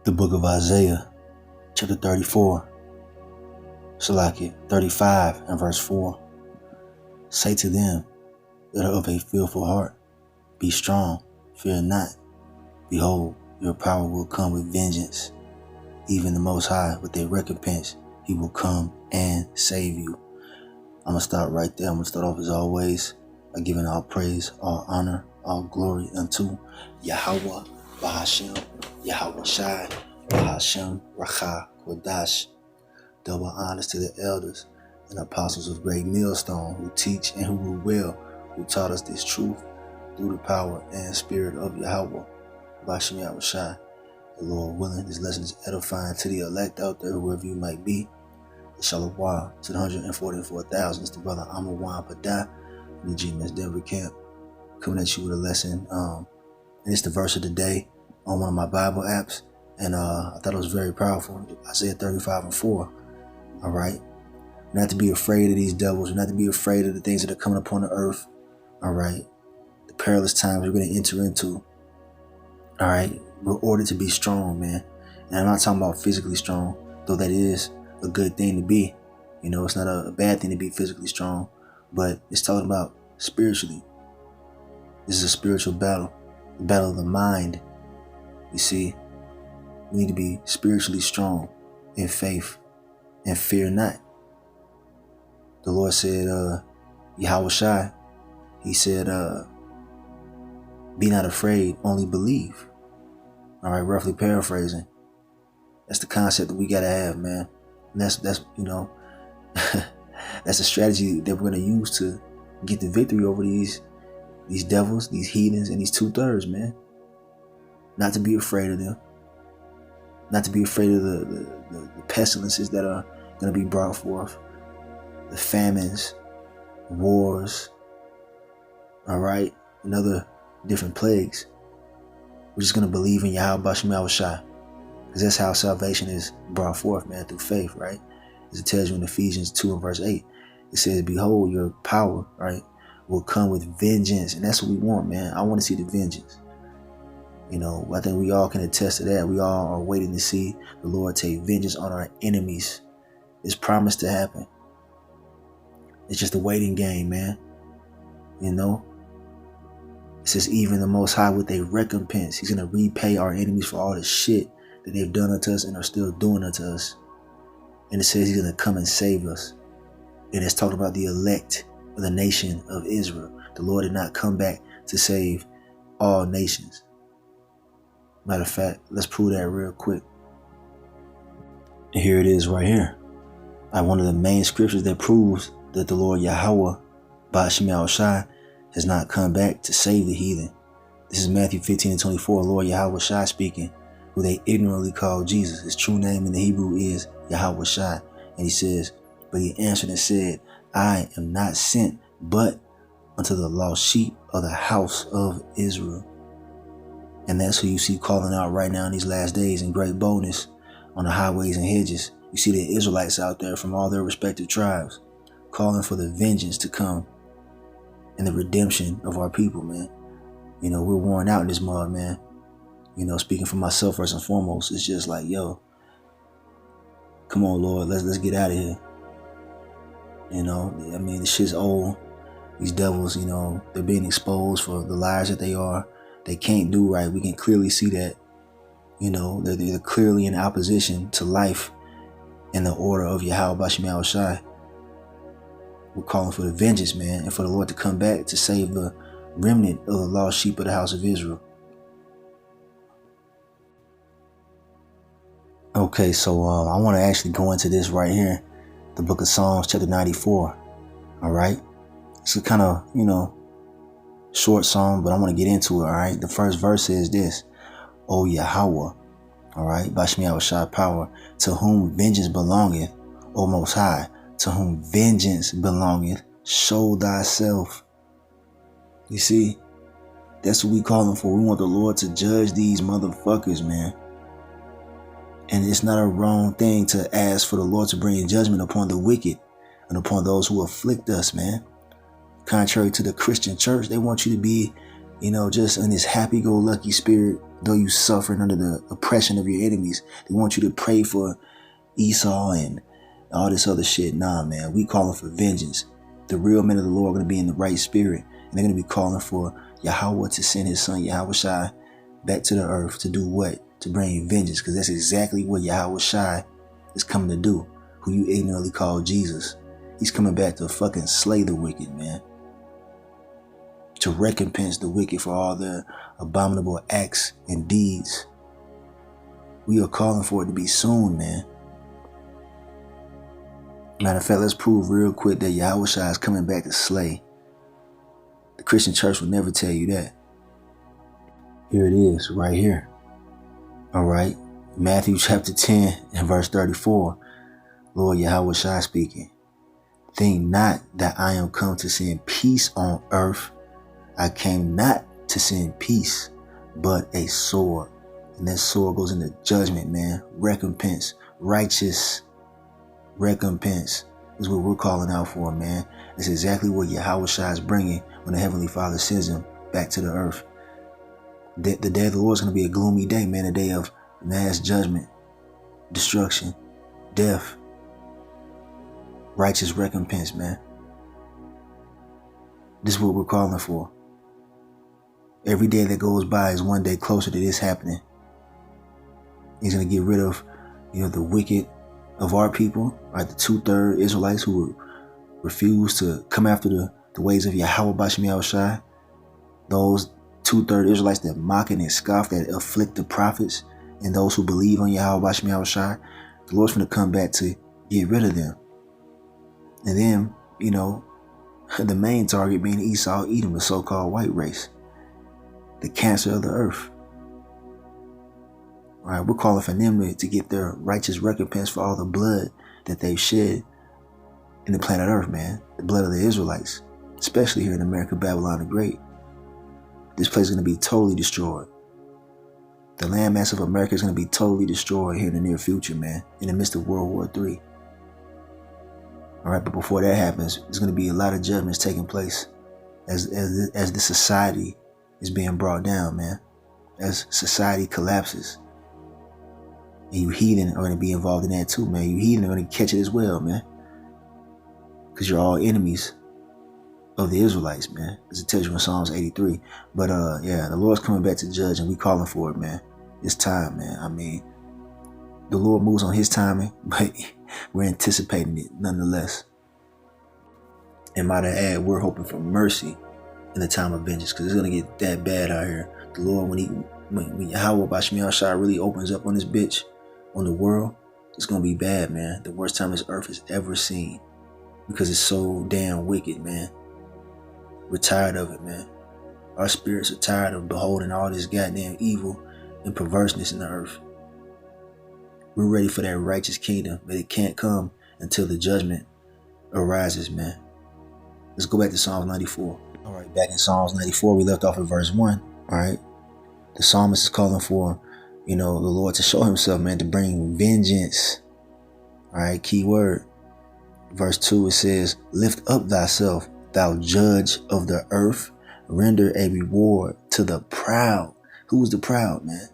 The book of Isaiah, chapter 34, Salaki 35 and verse 4. Say to them that are of a fearful heart, be strong, fear not. Behold, your power will come with vengeance. Even the Most High, with a recompense, he will come and save you. I'm going to stop right there. I'm going to start off as always by giving all praise, all honor, all glory unto Yahweh, Bahashem, Yahweh Shai, Bahashem, Racha, Kodash. Double honors to the elders and apostles of Great Millstone who teach and who rule well, who taught us this truth through the power and spirit of Yahweh, Bahashem, Yahweh Shai. The Lord willing, this lesson is edifying to the elect out there, whoever you might be. Shalom to the 144,000. It's the brother Amawan Padah from the GMS Denver camp, coming at you with a lesson. And it's the verse of the day on one of my Bible apps. And I thought it was very powerful. Isaiah 35 and 4. All right. Not to be afraid of these devils, not to be afraid of the things that are coming upon the earth. All right. The perilous times we're going to enter into. All right. We're ordered to be strong, man. And I'm not talking about physically strong, though that is a good thing to be. You know, it's not a bad thing to be physically strong, but it's talking about spiritually. This is a spiritual battle, the battle of the mind. You see, we need to be spiritually strong in faith and fear not. The Lord said, Yahweh Shai, he said, be not afraid, only believe. All right, roughly paraphrasing. That's the concept that we got to have, man. And that's you know, that's a strategy that we're going to use to get the victory over these devils, these heathens, and these 2/3, man. Not to be afraid of them. Not to be afraid of the pestilences that are going to be brought forth. The famines, wars, all right, and other different plagues. We're just going to believe in Yahweh Bashem Yahweh Shai. Because that's how salvation is brought forth, man, through faith, right? As it tells you in Ephesians 2 and verse 8. It says, behold, your power, right, will come with vengeance. And that's what we want, man. I want to see the vengeance. You know, I think we all can attest to that. We all are waiting to see the Lord take vengeance on our enemies. It's promised to happen. It's just a waiting game, man. You know? It says, even the Most High with a recompense. He's going to repay our enemies for all the shit that they've done unto us and are still doing unto us. And it says he's going to come and save us. And it's talking about the elect of the nation of Israel. The Lord did not come back to save all nations. Matter of fact, let's prove that real quick. And here it is right here. One of the main scriptures that proves that the Lord Yahweh, Bahashem Yahweh Shai, has not come back to save the heathen. This is Matthew 15 and 24, Lord Yahweh Shai speaking, who they ignorantly call Jesus. His true name in the Hebrew is Yahweh Shai. And he says, but he answered and said, I am not sent but unto the lost sheep of the house of Israel. And that's who you see calling out right now in these last days in great boldness on the highways and hedges. You see the Israelites out there from all their respective tribes calling for the vengeance to come and the redemption of our people, man. You know, we're worn out in this mud, man. You know, speaking for myself first and foremost, it's just like, yo, come on, Lord, let's get out of here. You know, I mean, the shit's old. These devils, you know, they're being exposed for the liars that they are. They can't do right. We can clearly see that. You know, they're clearly in opposition to life and the order of Yahweh Bashem Yahweh Shai. We're calling for the vengeance, man, and for the Lord to come back to save the remnant of the lost sheep of the house of Israel. Okay, so I want to actually go into this right here, the book of Psalms, chapter 94. All right, it's a kind of, you know, short song, but I want to get into it. All right, the first verse is this: O Yahweh, all right, Bashem Yahweh Shai power, to whom vengeance belongeth, O Most High, to whom vengeance belongeth, show thyself. You see, that's what we calling for. We want the Lord to judge these motherfuckers, man. And it's not a wrong thing to ask for the Lord to bring judgment upon the wicked and upon those who afflict us, man. Contrary to the Christian church, they want you to be, just in this happy-go-lucky spirit, though you suffering under the oppression of your enemies. They want you to pray for Esau and all this other shit. Nah, man, we calling for vengeance. The real men of the Lord are going to be in the right spirit, and they're going to be calling for Yahweh to send his son Yahweh Shai back to the earth to do what? To bring vengeance, because that's exactly what Yahweh Shai is coming to do, who you ignorantly call Jesus. He's coming back to fucking slay the wicked, man. To recompense the wicked for all their abominable acts and deeds. We are calling for it to be soon, man. Matter of fact, let's prove real quick that Yahweh Shai is coming back to slay. The Christian church will never tell you that. Here it is, right here. All right. Matthew chapter 10 and verse 34. Lord Yahweh Shai speaking. Think not that I am come to send peace on earth. I came not to send peace, but a sword. And that sword goes into judgment, man. Recompense. Righteous recompense is what we're calling out for, man. It's exactly what Yahweh Shai is bringing when the Heavenly Father sends him back to the earth. The day of the Lord is going to be a gloomy day, man. A day of mass judgment, destruction, death, righteous recompense, man. This is what we're calling for. Every day that goes by is one day closer to this happening. He's going to get rid of, the wicked of our people, right? The 2/3 Israelites who refuse to come after the ways of Yahweh Bashem Yahushai. Those 2/3 Israelites that mock and scoff, that afflict the prophets and those who believe on Yahweh Bashem Yahushai. The Lord's going to come back to get rid of them. And then, the main target being Esau, Edom, the so-called white race. The cancer of the earth. All right, we're calling for them to get their righteous recompense for all the blood that they've shed in the planet Earth, man. The blood of the Israelites, especially here in America, Babylon the Great. This place is going to be totally destroyed. The landmass of America is going to be totally destroyed here in the near future, man, in the midst of World War III. All right, but before that happens, there's going to be a lot of judgments taking place as the society is being brought down, man. As society collapses. And you heathen are going to be involved in that too, man. You heathen are going to catch it as well, man. Because you're all enemies of the Israelites, man. As it tells you in Psalms 83. But the Lord's coming back to judge, and we calling for it, man. It's time, man. I mean, the Lord moves on his timing, but we're anticipating it nonetheless. And might I add, we're hoping for mercy in the time of vengeance, because it's going to get that bad out here. The Lord, when Yahweh Bashem Yahushai really opens up on this bitch, on the world, it's going to be bad, man. The worst time this earth has ever seen, because it's so damn wicked, man. We're tired of it, man. Our spirits are tired of beholding all this goddamn evil and perverseness in the earth. We're ready for that righteous kingdom, but it can't come until the judgment arises, man. Let's go back to Psalms 94. All right, back in Psalms 94, we left off at verse 1. All right. The psalmist is calling for, the Lord to show himself, man, to bring vengeance. All right, key word. Verse 2, it says, lift up thyself, thou judge of the earth, render a reward to the proud. Who's the proud, man?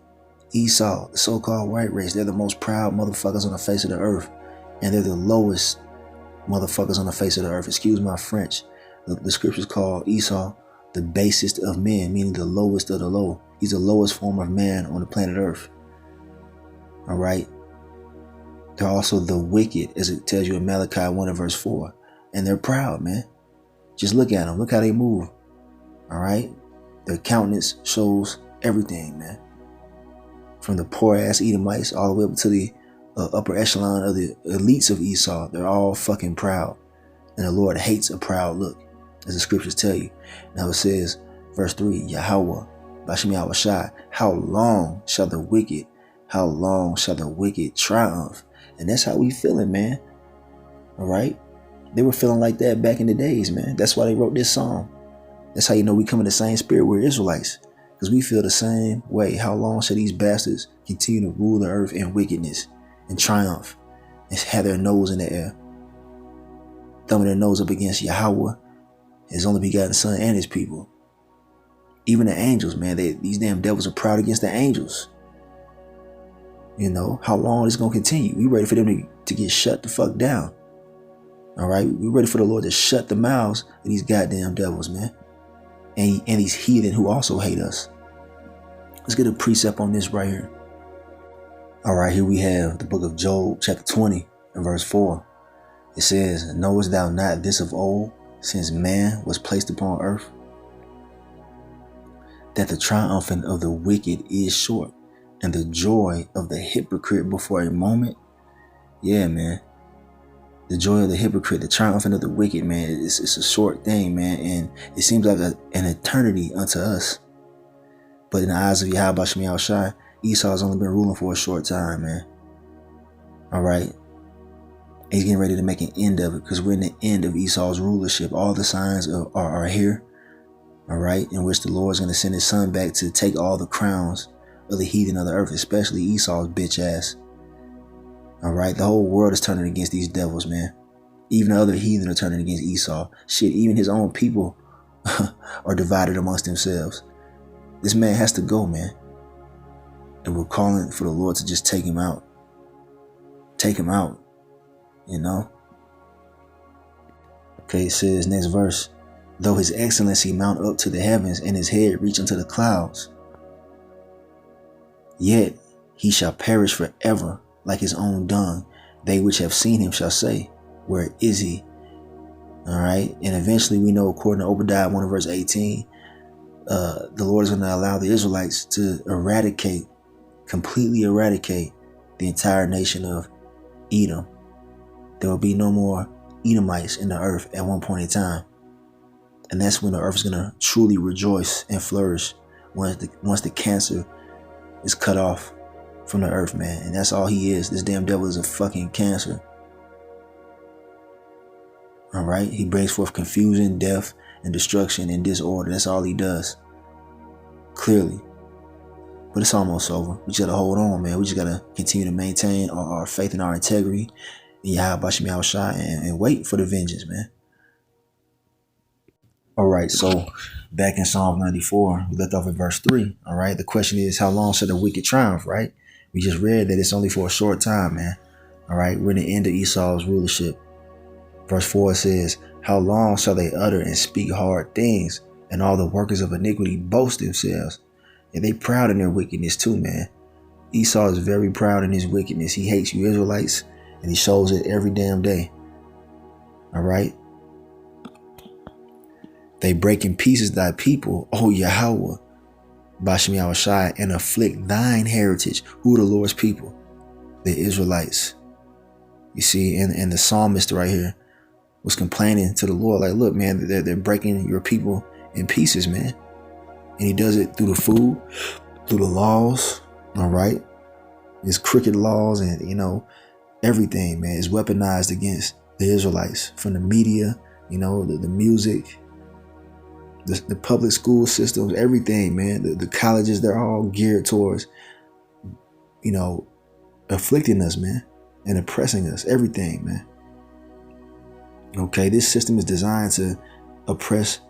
Esau, the so-called white race. They're the most proud motherfuckers on the face of the earth. And they're the lowest motherfuckers on the face of the earth. Excuse my French. The scriptures call Esau the basest of men, meaning the lowest of the low. He's the lowest form of man on the planet Earth. All right. They're also the wicked, as it tells you in Malachi 1 and verse 4. And they're proud, man. Just look at them. Look how they move. All right. Their countenance shows everything, man. From the poor ass Edomites all the way up to the upper echelon of the elites of Esau. They're all fucking proud. And the Lord hates a proud look, as the scriptures tell you. Now it says, verse 3, Yahweh, Bashem Yahushai, how long shall the wicked triumph? And that's how we feeling, man. All right. They were feeling like that back in the days, man. That's why they wrote this song. That's how you know we come in the same spirit. We're Israelites. Because we feel the same way. How long shall these bastards continue to rule the earth in wickedness and triumph and have their nose in the air? Thumbing their nose up against Yahweh, his only begotten son, and his people. Even the angels, man, these damn devils are proud against the angels. You know, how long is it going to continue? We ready for them to get shut the fuck down. All right, we ready for the Lord to shut the mouths of these goddamn devils, man. And these heathen who also hate us. Let's get a precept on this right here. All right, here we have the book of Job, chapter 20 and verse 4. It says, knowest thou not this of old, since man was placed upon earth, that the triumphing of the wicked is short, and the joy of the hypocrite before a moment? Yeah, man. The joy of the hypocrite, the triumphing of the wicked, man, it's a short thing, man. And it seems like an eternity unto us. But in the eyes of Yahweh Shemi Shai, Esau has only been ruling for a short time, man. All right. He's getting ready to make an end of it, because we're in the end of Esau's rulership. All the signs are here. All right. In which the Lord is going to send his son back to take all the crowns of the heathen of the earth, especially Esau's bitch ass. All right. The whole world is turning against these devils, man. Even the other heathen are turning against Esau. Shit, even his own people are divided amongst themselves. This man has to go, man. And we're calling for the Lord to just take him out. Take him out. You know? Okay, it says, next verse. Though his excellency mount up to the heavens, and his head reach unto the clouds, yet he shall perish forever like his own dung. They which have seen him shall say, where is he? All right. And eventually we know, according to Obadiah 1 verse 18, the Lord is going to allow the Israelites to completely eradicate the entire nation of Edom. There will be no more Edomites in the earth at one point in time. And that's when the earth is going to truly rejoice and flourish, once the cancer is cut off from the earth, man. And that's all he is. This damn devil is a fucking cancer. All right. He brings forth confusion, death, and destruction and disorder. That's all he does. Clearly. But it's almost over. We just got to hold on, man. We just got to continue to maintain our faith and our integrity in Yahweh Shemi Shai and wait for the vengeance, man. All right. So back in Psalm 94, we left off at verse 3. All right. The question is, how long shall the wicked triumph, right? We just read that it's only for a short time, man. All right. We're in the end of Esau's rulership. Verse 4 says, how long shall they utter and speak hard things, and all the workers of iniquity boast themselves? And they proud in their wickedness too, man. Esau is very proud in his wickedness. He hates you Israelites, and he shows it every damn day. All right. They break in pieces thy people, O Yahweh, Bashmi Shai, and afflict thine heritage. Who are the Lord's people? The Israelites. You see, and the psalmist right here was complaining to the Lord, like, look, man, they're breaking your people in pieces, man. And he does it through the food, through the laws, all right? His crooked laws and, you know, everything, man, is weaponized against the Israelites, from the media, you know, the music, the public school systems, everything, man. The colleges, they're all geared towards, you know, afflicting us, man, and oppressing us, everything, man. Okay, this system is designed to oppress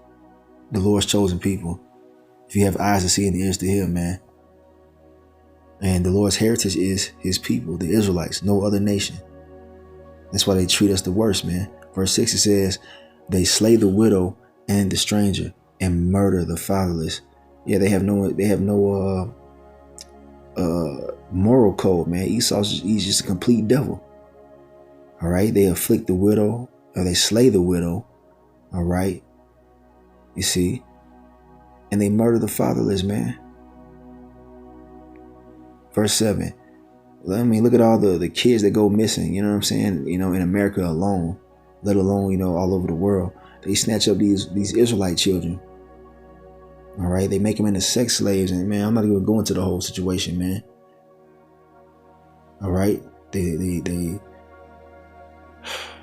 the Lord's chosen people. If you have eyes to see and ears to hear, man. And the Lord's heritage is his people, the Israelites, no other nation. That's why they treat us the worst, man. Verse 6, it says, they slay the widow and the stranger and murder the fatherless. Yeah, they have no moral code, man. He's just a complete devil. All right, they afflict the widow, or they slay the widow. All right, you see, and they murder the fatherless, man. Verse 7. I mean, look at all the kids that go missing, you know what I'm saying? You know, in America alone, let alone, you know, all over the world. They snatch up these Israelite children. All right, they make them into sex slaves, and man, I'm not even going into the whole situation, man. All right, they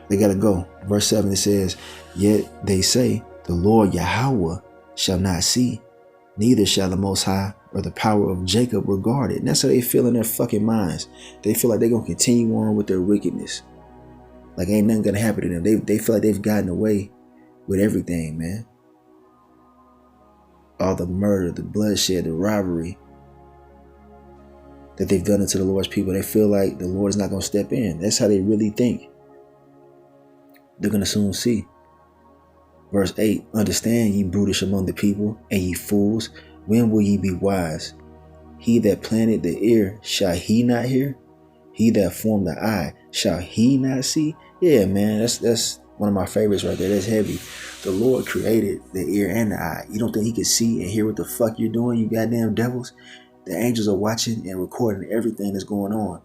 gotta go. Verse 7, it says, yet they say, the Lord Yahweh shall not see, neither shall the Most High or the power of Jacob regard it. And that's how they feel in their fucking minds. They feel like they're gonna continue on with their wickedness. Like ain't nothing gonna happen to them. They feel like they've gotten away with everything, man. all the murder, the bloodshed, the robbery that they've done into the Lord's people. They feel like the Lord is not going to step in. That's how they really think. They're going to soon see. Verse 8, understand, ye brutish among the people, and ye fools, when will ye be wise? He that planted the ear, shall he not hear? He that formed the eye, shall he not see? Yeah, man, that's one of my favorites right there. That's heavy. The Lord created the ear and the eye. You don't think he can see and hear what the fuck you're doing, you goddamn devils? The angels are watching and recording everything that's going on.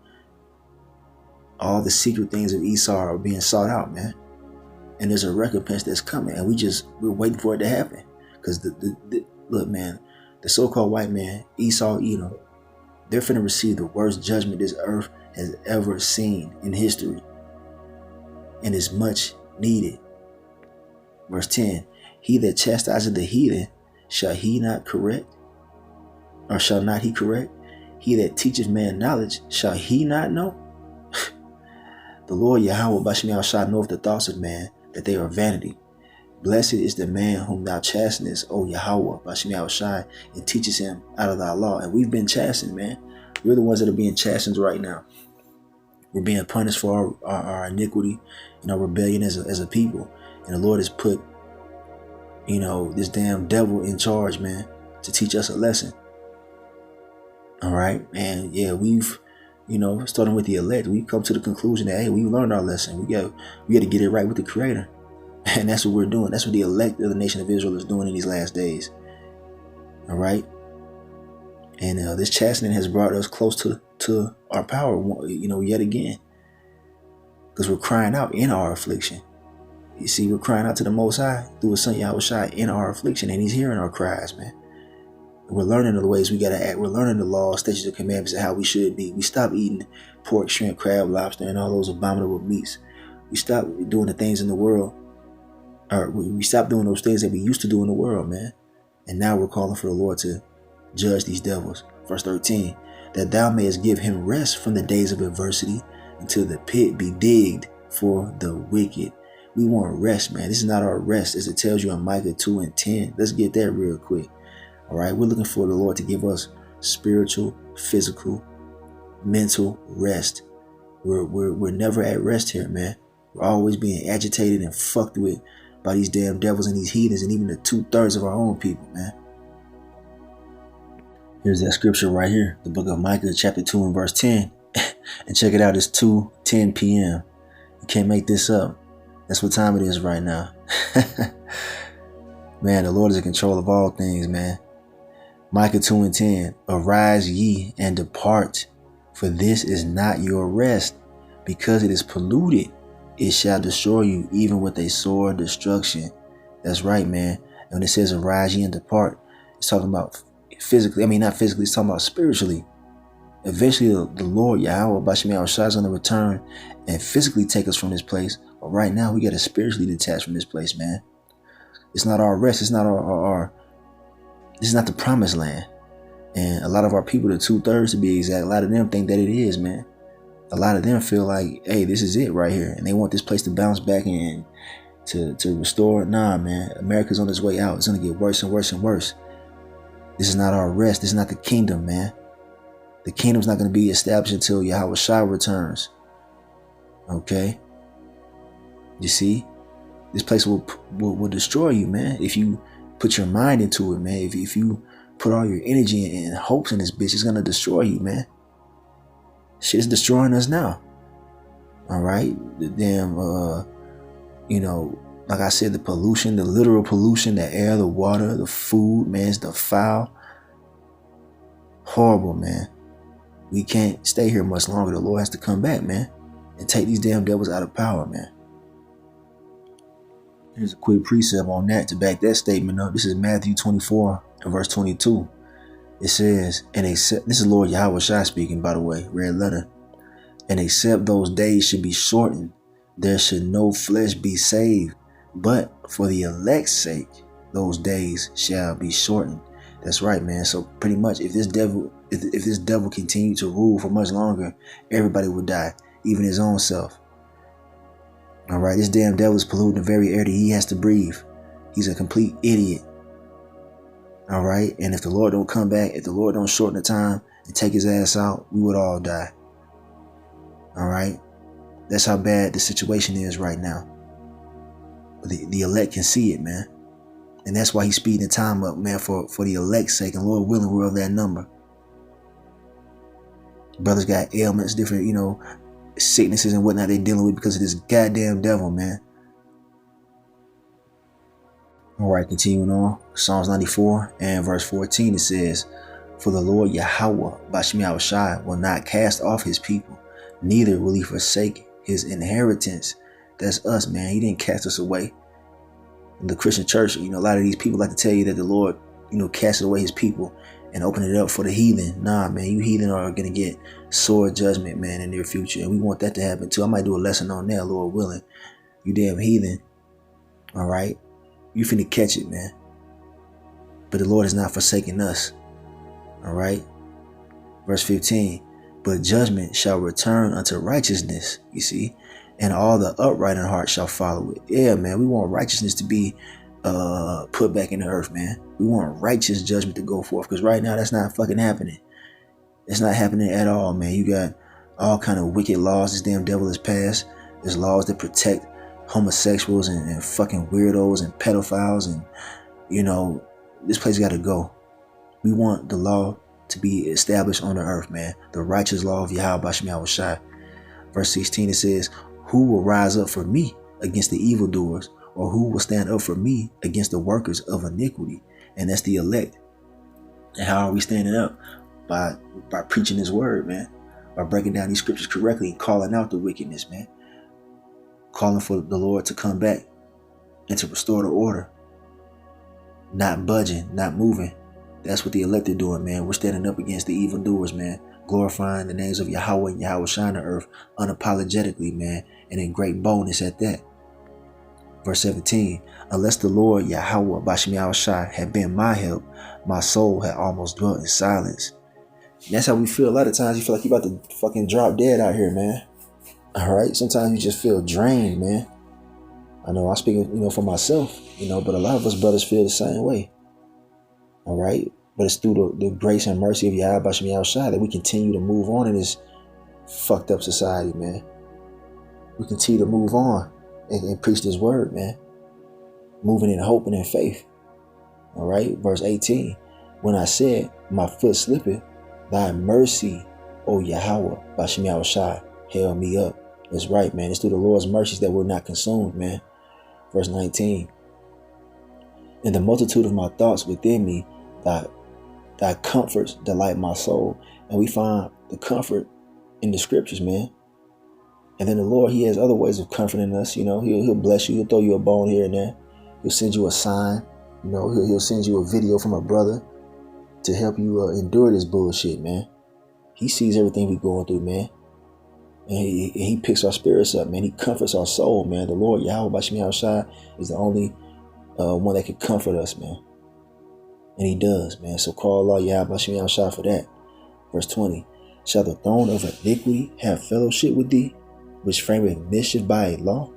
All the secret things of Esau are being sought out, man. And there's a recompense that's coming, and we're waiting for it to happen. Because look, man, the so-called white man, Esau, Edom, they're finna receive the worst judgment this earth has ever seen in history, and is much needed. Verse 10, he that chastiseth the heathen, shall he not correct? Or shall not he correct? He that teacheth man knowledge, shall he not know? The Lord Yahweh Bashmiel shall know the thoughts of man, that they are vanity. Blessed is the man whom thou chastenest, O Yahweh Bashmiel Shai, and teaches him out of thy law. And we've been chastened, man. We're the ones that are being chastened right now. We're being punished for our iniquity and our rebellion as a people. And the Lord has put, this damn devil in charge, man, to teach us a lesson. All right. And yeah, we've, starting with the elect, we've come to the conclusion that, hey, we learned our lesson. We got to get it right with the Creator. And that's what we're doing. That's what the elect of the nation of Israel is doing in these last days. All right. And this chastening has brought us close to our power, yet again. Because we're crying out in our affliction. You see, we're crying out to the Most High through His Son Yahweh Shai in our affliction. And He's hearing our cries, man. We're learning the ways we got to act. We're learning the laws, statutes, and commandments of how we should be. We stop eating pork, shrimp, crab, lobster, and all those abominable meats. We stop doing the things in the world. Or we stop doing those things that we used to do in the world, man. And now we're calling for the Lord to judge these devils. Verse 13, that thou mayest give him rest from the days of adversity until the pit be digged for the wicked. We want rest, man. This is not our rest, as it tells you in Micah 2 and 10. Let's get that real quick. All right, we're looking for the Lord to give us spiritual, physical, mental rest. We're never at rest here, man. We're always being agitated and fucked with by these damn devils and these heathens, and even the 2/3 of our own people, man. Here's that scripture right here, the book of Micah, chapter 2 and verse 10. And check it out, it's 2:10 p.m. You can't make this up. That's what time it is right now. Man, the Lord is in control of all things, man. Micah 2 and 10, arise ye and depart, for this is not your rest, because it is polluted. It shall destroy you, even with a sore destruction. That's right, man. And when it says arise ye and depart, it's talking about physically. I mean, not physically, it's talking about spiritually. Eventually, the Lord Yahweh Bashmiel Shai is going to return and physically take us from this place. But right now, we got to spiritually detach from this place, man. It's not our rest. It's not this is not the promised land. And a lot of our people, the 2/3 to be exact, a lot of them think that it is, man. A lot of them feel like, hey, this is it right here. And they want this place to bounce back and to restore. Nah, man. America's on its way out. It's going to get worse and worse and worse. This is not our rest. This is not the kingdom, man. The kingdom's not going to be established until Yahweh Shai returns. Okay? You see? This place will destroy you, man. If you put your mind into it, man. If you put all your energy and hopes in this bitch, it's going to destroy you, man. Shit is destroying us now. All right? The damn, like I said, the pollution, the literal pollution, the air, the water, the food, man, it's the foul. Horrible, man. We can't stay here much longer. The Lord has to come back, man, and take these damn devils out of power, man. Here's a quick precept on that to back that statement up. This is Matthew 24 and verse 22. It says, and except, this is Lord Yahweh Shai speaking, by the way, red letter. And except those days should be shortened, there should no flesh be saved. But for the elect's sake, those days shall be shortened. That's right, man. So pretty much, if this devil continued to rule for much longer, everybody would die, even his own self. All right, this damn devil is polluting the very air that he has to breathe. He's a complete idiot. All right. And if the Lord don't come back, if the Lord don't shorten the time and take his ass out, we would all die. All right. That's how bad the situation is right now. But the elect can see it, man. And that's why he's speeding the time up, man, for the elect's sake. And Lord willing, we're of that number. Brothers got ailments, different, sicknesses and whatnot they're dealing with because of this goddamn devil, man. All right, continuing on. Psalms 94 and verse 14, it says, "For the Lord Yahweh, Bashem Yahushai, will not cast off his people, neither will he forsake his inheritance." That's us, man. He didn't cast us away. In the Christian church, a lot of these people like to tell you that the Lord, casted away his people and opened it up for the heathen. Nah, man, you heathen are going to get sore judgment, man, in their future. And we want that to happen too. I might do a lesson on that, Lord willing. You damn heathen. All right. You finna catch it, man. But the Lord is not forsaking us. All right. Verse 15. "But judgment shall return unto righteousness," you see, "and all the upright in heart shall follow it." Yeah, man, we want righteousness to be put back in the earth, man. We want righteous judgment to go forth, because right now that's not fucking happening. It's not happening at all, man. You got all kind of wicked laws this damn devil has passed. There's laws that protect homosexuals and fucking weirdos and pedophiles, and this place got to go. We want the law to be established on the earth, man. The righteous law of Yahweh Bashem Yahushai. Verse 16, it says, "Who will rise up for me against the evildoers, or who will stand up for me against the workers of iniquity?" And that's the elect. And how are we standing up? By preaching his word, man. By breaking down these scriptures correctly and calling out the wickedness, man. Calling for the Lord to come back and to restore the order. Not budging, not moving. That's what the elect are doing, man. We're standing up against the evildoers, man. Glorifying the names of Yahweh and Yahweh shine the earth unapologetically, man. And in great boldness at that. Verse 17, "Unless the Lord Yahweh Bashem Yahushai had been my help, my soul had almost dwelt in silence." And that's how we feel a lot of times. You feel like you're about to fucking drop dead out here, man. All right. Sometimes you just feel drained, man. I know I'm speaking, for myself, but a lot of us brothers feel the same way. All right. But it's through the grace and mercy of Yahweh Bashem Yahushai that we continue to move on in this fucked up society, man. We continue to move on and preach this word, man. Moving in hope and in faith. All right. Verse 18, "When I said, my foot slippeth, thy mercy, O Yahweh Bashem Yahushai, held me up." That's right, man. It's through the Lord's mercies that we're not consumed, man. Verse 19, "In the multitude of my thoughts within me, thy comforts delight my soul." And we find the comfort in the scriptures, man. And then the Lord, he has other ways of comforting us. He'll bless you. He'll throw you a bone here and there. He'll send you a sign. He'll send you a video from a brother to help you endure this bullshit, man. He sees everything we're going through, man. And he picks our spirits up, man. He comforts our soul, man. The Lord Yahweh Bashem Yahushai is the only one that can comfort us, man. And he does, man. So call Allah Yahweh Bashem Yahushai for that. Verse 20, "Shall the throne of iniquity have fellowship with thee, which frameth mischief by a law?"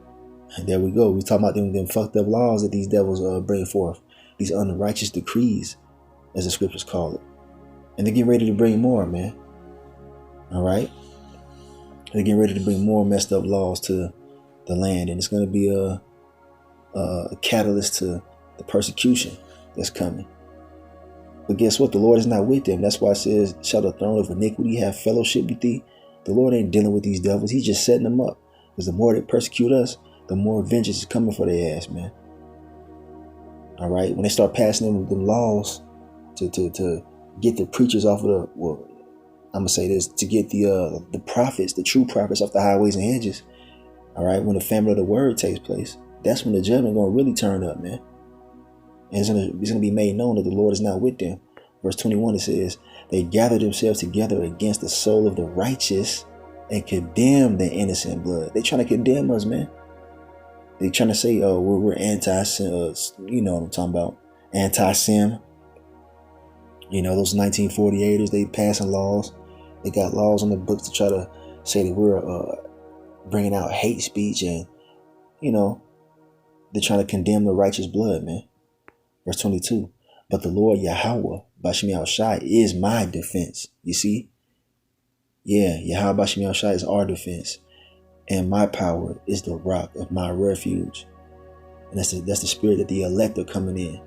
And there we go. We talking about them fucked up laws that these devils bring forth. These unrighteous decrees, as the scriptures call it. And they're getting ready to bring more, man. All right. They're getting ready to bring more messed up laws to the land. And it's going to be a catalyst to the persecution that's coming. But guess what? The Lord is not with them. That's why it says, "Shall the throne of iniquity have fellowship with thee?" The Lord ain't dealing with these devils. He's just setting them up. Because the more they persecute us, the more vengeance is coming for their ass, man. All right. When they start passing them laws to get the preachers off of I'm going to say this, to get the prophets, the true prophets off the highways and hedges. All right. When the famine of the word takes place, that's when the judgment going to really turn up, man. And it's going to be made known that the Lord is not with them. Verse 21, it says, "They gather themselves together against the soul of the righteous and condemn the innocent blood." They trying to condemn us, man. They trying to say, "Oh, we're anti-sin." You know what I'm talking about? Anti-sin. Those 1948ers, they passing laws. They got laws on the books to try to say that we're bringing out hate speech, and they're trying to condemn the righteous blood, man. Verse 22, But the Lord Yahweh, Bashmi Al-Shai, is my defense. You see? Yeah, Yahweh Bashmi Al-Shai is our defense. And my power is the rock of my refuge. And that's the spirit that the elect are coming in.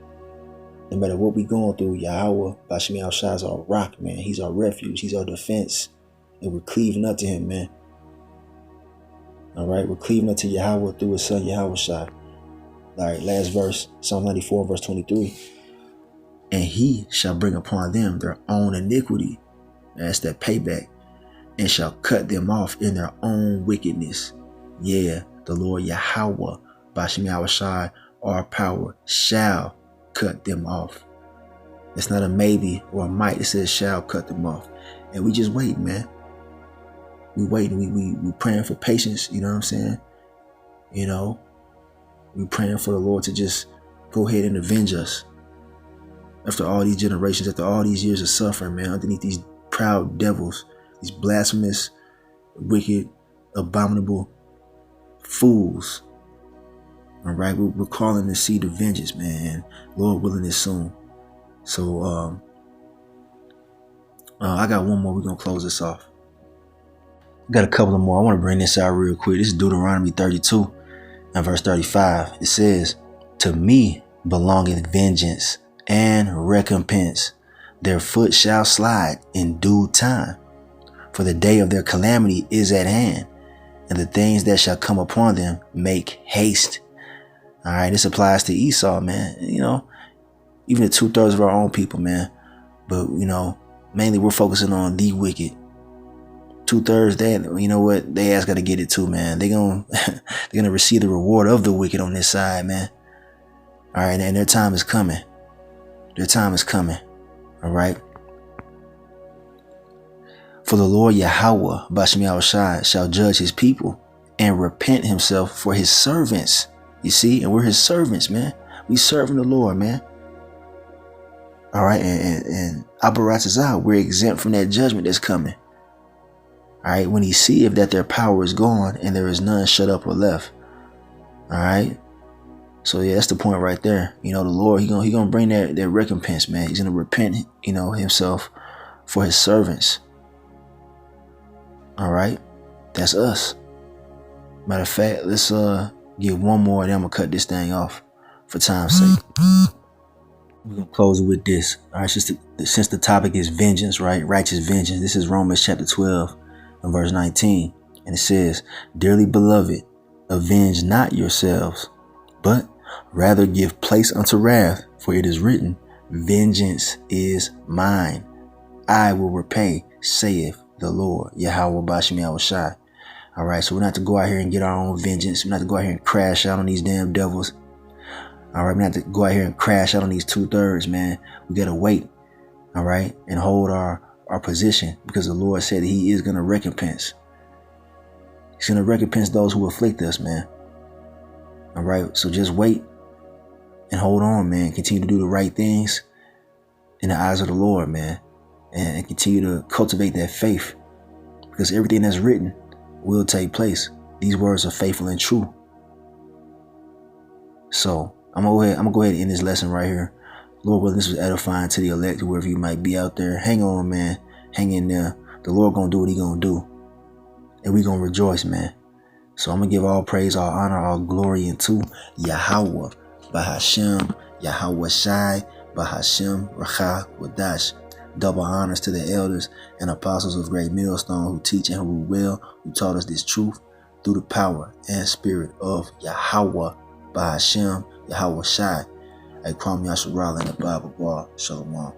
No matter what we going through, Yahweh Bashmi Al-Shai is our rock, man. He's our refuge. He's our defense. And we're cleaving up to him, man. All right, we're cleaving up to Yahweh through his son Yahweh Shai. All right, last verse, Psalm 94, verse 23. And he shall bring upon them their own iniquity. That's that payback. And shall cut them off in their own wickedness. Yeah, the Lord Yahweh, Bashmi Awashai, our power, shall cut them off. It's not a maybe or a might. It says shall cut them off. And we just wait, man. We waiting. We praying for patience. You know what I'm saying? You know, we praying for the Lord to just go ahead and avenge us. After all these generations, after all these years of suffering, man, underneath these proud devils, these blasphemous, wicked, abominable fools. All right, we're calling to see the vengeance, man. Lord willing is soon. So I got one more. We're gonna close this off. Got a couple of more. I want to bring this out real quick. This is Deuteronomy 32 and verse 35. It says, "To me belongeth vengeance and recompense. Their foot shall slide in due time. For the day of their calamity is at hand, and the things that shall come upon them make haste." All right, this applies to Esau, man. You know, even the 2/3 of our own people, man. But, you know, mainly we're focusing on the wicked. 2/3, that, you know what, they ass gotta get it too, man. They're gonna receive the reward of the wicked on this side, man. All right, and their time is coming. Their time is coming. All right. For the Lord Yahweh, Bashmi Awashai, shall judge his people and repent himself for his servants. You see, and we're his servants, man. We serving the Lord, man. All right, and Abaratazah, we're exempt from that judgment that's coming. All right, when he seeth that their power is gone and there is none shut up or left. All right. So yeah, that's the point right there. You know, the Lord, he gonna bring that recompense, man. He's gonna repent, you know, himself for his servants. All right, that's us. Matter of fact, let's get one more, and then I'm gonna cut this thing off for time's sake. We're gonna close it with this. All right, since the topic is vengeance, right? Righteous vengeance. This is Romans chapter 12 and verse 19, and it says, "Dearly beloved, avenge not yourselves, but rather give place unto wrath, for it is written, vengeance is mine. I will repay, saith the Lord." Yahweh Bashmi Awashai. All right, so we're not to go out here and get our own vengeance. We're not to go out here and crash out on these damn devils. All right, we're not to go out here and crash out on these 2/3, man. We got to wait, all right, and hold our position, because the Lord said that he is going to recompense. He's going to recompense those who afflict us, man. All right, so just wait and hold on, man. Continue to do the right things in the eyes of the Lord, man, and continue to cultivate that faith, because everything that's written will take place. These words are faithful and true. So I'm gonna go ahead and end this lesson right here. Lord willing, this was edifying to the elect, whoever you might be out there. Hang on, man. Hang in there. The Lord gonna do what he gonna do, and we gonna rejoice, man. So I'm gonna give all praise, all honor, all glory unto Yahweh, Bahashem, Yahweh Shai, Bahashem, Racha, Wadash. Double honors to the elders and apostles of Great Millstone, who teach and who rule well, who taught us this truth through the power and spirit of Yahweh, Bahashem, Yahweh Shai. I call me Yasharala in the Bible bar. Shalom.